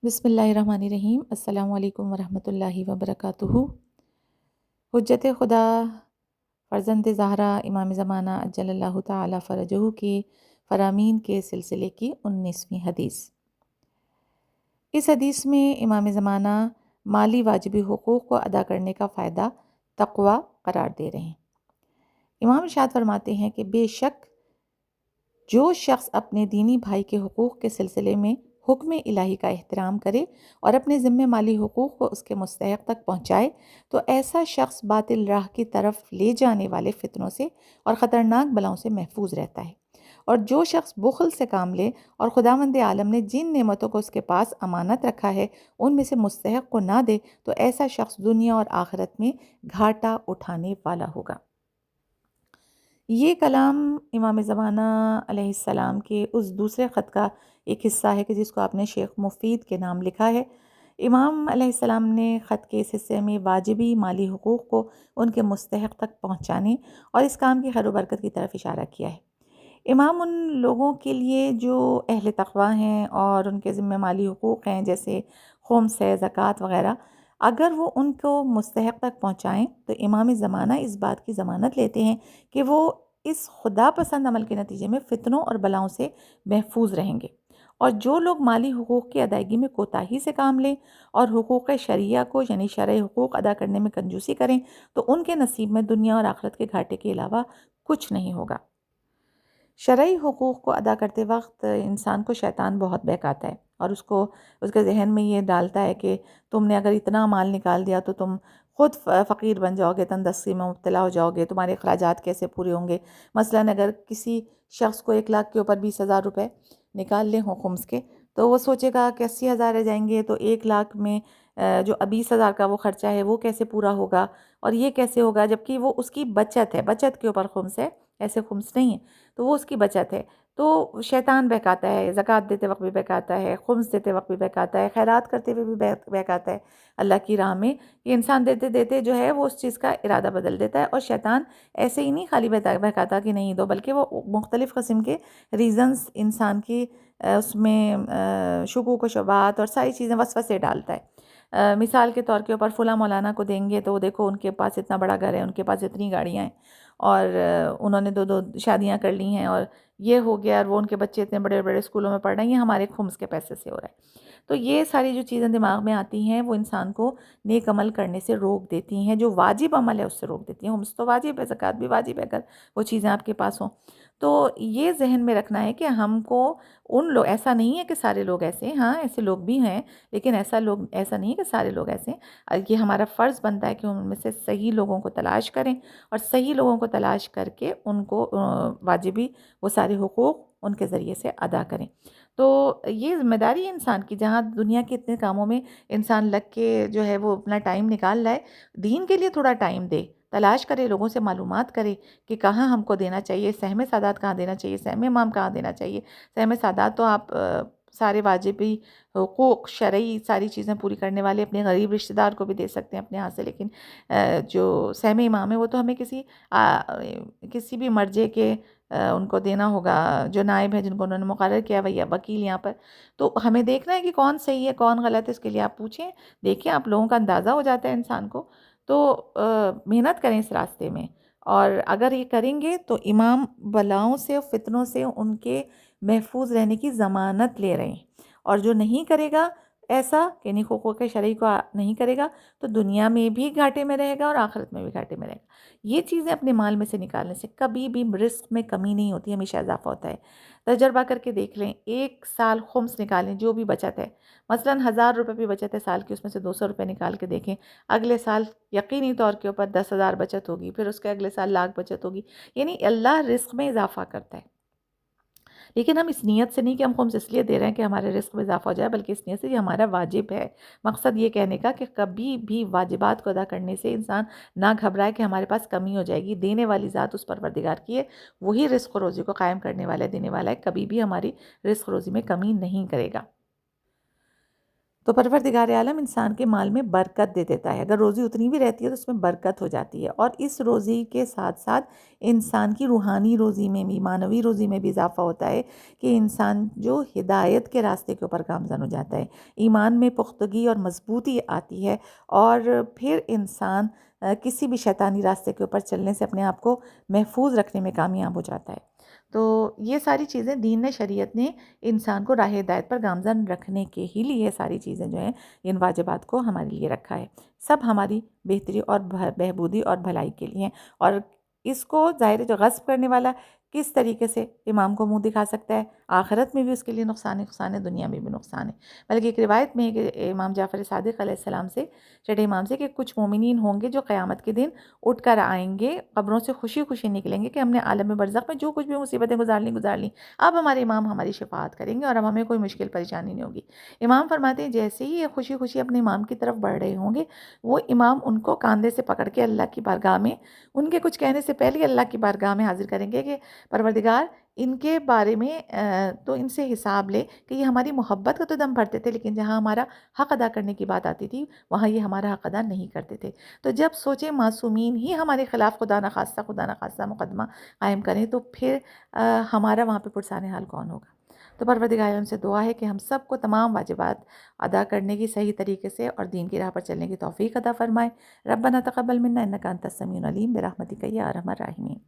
بسم اللہ الرحمن الرحیم۔ السلام علیکم ورحمۃ اللہ وبرکاتہ۔ حجت خدا فرزند زہرا امام زمانہ اجل اللہ تعالی فرجہ کے فرامین کے سلسلے کی 19ویں حدیث۔ اس حدیث میں امام زمانہ مالی واجبی حقوق کو ادا کرنے کا فائدہ تقوی قرار دے رہے ہیں۔ امام ارشاد فرماتے ہیں کہ بے شک جو شخص اپنے دینی بھائی کے حقوق کے سلسلے میں حکم الہی کا احترام کرے اور اپنے ذمہ مالی حقوق کو اس کے مستحق تک پہنچائے تو ایسا شخص باطل راہ کی طرف لے جانے والے فتنوں سے اور خطرناک بلاؤں سے محفوظ رہتا ہے، اور جو شخص بخل سے کام لے اور خداوند عالم نے جن نعمتوں کو اس کے پاس امانت رکھا ہے ان میں سے مستحق کو نہ دے تو ایسا شخص دنیا اور آخرت میں گھاٹا اٹھانے والا ہوگا۔ یہ کلام امام زمانہ علیہ السلام کے اس دوسرے خط کا ایک حصہ ہے کہ جس کو آپ نے شیخ مفید کے نام لکھا ہے۔ امام علیہ السلام نے خط کے اس حصے میں واجبی مالی حقوق کو ان کے مستحق تک پہنچانے اور اس کام کی خیر و برکت کی طرف اشارہ کیا ہے۔ امام ان لوگوں کے لیے جو اہل تقوی ہیں اور ان کے ذمہ مالی حقوق ہیں جیسے خمس ہے، زکوٰۃ وغیرہ، اگر وہ ان کو مستحق تک پہنچائیں تو امام زمانہ اس بات کی ضمانت لیتے ہیں کہ وہ اس خدا پسند عمل کے نتیجے میں فتنوں اور بلاؤں سے محفوظ رہیں گے، اور جو لوگ مالی حقوق کی ادائیگی میں کوتاہی سے کام لیں اور حقوق شرعیہ کو یعنی شرعی حقوق ادا کرنے میں کنجوسی کریں تو ان کے نصیب میں دنیا اور آخرت کے گھاٹے کے علاوہ کچھ نہیں ہوگا۔ شرعی حقوق کو ادا کرتے وقت انسان کو شیطان بہت بہکاتا ہے اور اس کے ذہن میں یہ ڈالتا ہے کہ تم نے اگر اتنا مال نکال دیا تو تم خود فقیر بن جاؤ گے، تندرستی میں مبتلا ہو جاؤ گے، تمہارے اخراجات کیسے پورے ہوں گے۔ مثلاً اگر کسی شخص کو 1 لاکھ کے اوپر 20,000 روپے نکال لیں ہوں خمس کے تو وہ سوچے گا کہ 80,000 رہ جائیں گے، تو 1 لاکھ میں جو 20,000 کا وہ خرچہ ہے وہ کیسے پورا ہوگا، اور یہ کیسے ہوگا، جبکہ وہ اس کی بچت ہے، بچت کے اوپر خمس ہے، ایسے خمس نہیں ہے، تو وہ اس کی بچت ہے۔ تو شیطان بہکاتا ہے، زکوٰۃ دیتے وقت بھی بہکاتا ہے، خمس دیتے وقت بھی بہکاتا ہے، خیرات کرتے ہوئے بھی بہکاتا ہے اللہ کی راہ میں۔ یہ انسان دیتے دیتے جو ہے وہ اس چیز کا ارادہ بدل دیتا ہے، اور شیطان ایسے ہی نہیں خالی بہکاتا کہ نہیں دو، بلکہ وہ مختلف قسم کے ریزنز انسان کی اس میں شکوک و شبہات اور ساری چیزیں وسوسے ڈالتا ہے۔ مثال کے طور کے اوپر فلاں مولانا کو دیں گے تو دیکھو ان کے پاس اتنا بڑا گھر ہے، ان کے پاس اتنی گاڑیاں ہیں، اور انہوں نے 2 شادیاں کر لی ہیں، اور یہ ہو گیا، اور وہ ان کے بچے اتنے بڑے بڑے اسکولوں میں پڑھ رہے ہیں، یہ ہمارے خمس کے پیسے سے ہو رہا ہے۔ تو یہ ساری جو چیزیں دماغ میں آتی ہیں وہ انسان کو نیک عمل کرنے سے روک دیتی ہیں، جو واجب عمل ہے اس سے روک دیتی ہیں۔ خمس تو واجب ہے، زکوٰۃ بھی واجب ہے اگر وہ چیزیں آپ کے پاس ہوں۔ تو یہ ذہن میں رکھنا ہے کہ ہم کو ان لوگ، ایسا نہیں ہے کہ سارے لوگ ایسے ہیں، ہاں ایسے لوگ بھی ہیں، لیکن ایسا نہیں ہے کہ سارے لوگ ایسے ہیں۔ یہ ہمارا فرض بنتا ہے کہ ان میں سے صحیح لوگوں کو تلاش کریں، اور صحیح لوگوں کو تلاش کر کے ان کو واجبی وہ سارے حقوق ان کے ذریعے سے ادا کریں۔ تو یہ ذمہ داری ہے انسان کی، جہاں دنیا کے اتنے کاموں میں انسان لگ کے جو ہے وہ اپنا ٹائم نکال رہا ہے، دین کے لیے تھوڑا ٹائم دے، تلاش کرے، لوگوں سے معلومات کرے کہ کہاں ہم کو دینا چاہیے، سہم سادات کہاں دینا چاہیے، سہم امام کہاں دینا چاہیے۔ سہم سادات تو آپ سارے واجبی حقوق شرعی ساری چیزیں پوری کرنے والے اپنے غریب رشتہ دار کو بھی دے سکتے ہیں اپنے ہاتھ سے، لیکن جو سہم امام ہے وہ تو ہمیں کسی بھی مرجع کے ان کو دینا ہوگا، جو نائب ہے جن کو انہوں نے مقرر کیا ہے یا وکیل یہاں پر۔ تو ہمیں دیکھنا ہے کہ کون صحیح ہے کون غلط ہے، اس کے لیے آپ پوچھیں، دیکھیں، آپ لوگوں کا اندازہ ہو جاتا ہے انسان کو۔ تو محنت کریں اس راستے میں، اور اگر یہ کریں گے تو امام بلاؤں سے فتنوں سے ان کے محفوظ رہنے کی ضمانت لے رہے ہیں، اور جو نہیں کرے گا ایسا یعنی حقوق شرعی کو نہیں کرے گا تو دنیا میں بھی گھاٹے میں رہے گا اور آخرت میں بھی گھاٹے میں رہے گا۔ یہ چیزیں اپنے مال میں سے نکالنے سے کبھی بھی رزق میں کمی نہیں ہوتی، ہمیشہ اضافہ ہوتا ہے۔ تجربہ کر کے دیکھ لیں، 1 سال خمس نکالیں جو بھی بچت ہے، مثلاً 1,000 روپے بھی بچت ہے سال کی، اس میں سے 200 روپے نکال کے دیکھیں، اگلے سال یقینی طور کے اوپر 10,000 بچت ہوگی، پھر اس کے اگلے سال 1,00,000 بچت ہوگی۔ یعنی اللہ رزق میں اضافہ کرتا ہے، لیکن ہم اس نیت سے نہیں کہ ہم خمس اس لیے دے رہے ہیں کہ ہمارے رزق میں اضافہ ہو جائے، بلکہ اس نیت سے یہ ہمارا واجب ہے۔ مقصد یہ کہنے کا کہ کبھی بھی واجبات کو ادا کرنے سے انسان نہ گھبرائے کہ ہمارے پاس کمی ہو جائے گی۔ دینے والی ذات اس پروردگار کی ہے، وہی رزق و روزی کو قائم کرنے والا ہے، دینے والا ہے، کبھی بھی ہماری رزق و روزی میں کمی نہیں کرے گا۔ تو پروردگار عالم انسان کے مال میں برکت دے دیتا ہے، اگر روزی اتنی بھی رہتی ہے تو اس میں برکت ہو جاتی ہے، اور اس روزی کے ساتھ ساتھ انسان کی روحانی روزی میں بھی، معنوی روزی میں بھی اضافہ ہوتا ہے کہ انسان جو ہدایت کے راستے کے اوپر گامزن ہو جاتا ہے، ایمان میں پختگی اور مضبوطی آتی ہے، اور پھر انسان کسی بھی شیطانی راستے کے اوپر چلنے سے اپنے آپ کو محفوظ رکھنے میں کامیاب ہو جاتا ہے۔ تو یہ ساری چیزیں دین نے، شریعت نے انسان کو راہ ہدایت پر گامزن رکھنے کے ہی لیے ساری چیزیں جو ہیں ان واجبات کو ہمارے لیے رکھا ہے، سب ہماری بہتری اور بہبودی اور بھلائی کے لیے ہیں۔ اور اس کو ظاہر ہے جو غصب کرنے والا کس طریقے سے امام کو منہ دکھا سکتا ہے، آخرت میں بھی اس کے لیے نقصان ہے، دنیا میں بھی نقصان ہے۔ بلکہ ایک روایت میں ہے کہ امام جعفر صادق علیہ السلام سے، چھٹے امام سے، کہ کچھ مومنین ہوں گے جو قیامت کے دن اٹھ کر آئیں گے، قبروں سے خوشی خوشی نکلیں گے کہ ہم نے عالم برزخ میں جو کچھ بھی مصیبتیں گزار لی، اب ہمارے امام ہماری شفاعت کریں گے اور اب ہمیں کوئی مشکل پریشانی نہیں ہوگی۔ امام فرماتے ہیں جیسے ہی یہ خوشی خوشی اپنے امام کی طرف بڑھ رہے ہوں گے، وہ امام ان کو کاندھے سے پکڑ کے اللہ کی بارگاہ میں، ان کے کچھ کہنے سے پہلے اللہ کی بارگاہ میں حاضر کریں گے کہ پروردگار، ان کے بارے میں تو ان سے حساب لے کہ یہ ہماری محبت کا تو دم بھرتے تھے، لیکن جہاں ہمارا حق ادا کرنے کی بات آتی تھی وہاں یہ ہمارا حق ادا نہیں کرتے تھے۔ تو جب سوچیں معصومین ہی ہمارے خلاف خدا نخواستہ مقدمہ قائم کریں تو پھر ہمارا وہاں پہ پرسان حال کون ہوگا؟ تو پروردگار عالم سے دعا ہے کہ ہم سب کو تمام واجبات ادا کرنے کی صحیح طریقے سے اور دین کی راہ پر چلنے کی توفیق عطا فرمائے۔ ربنا تقبل منا انک انت السمیع العلیم برحمتک یا ارحم الراحمین۔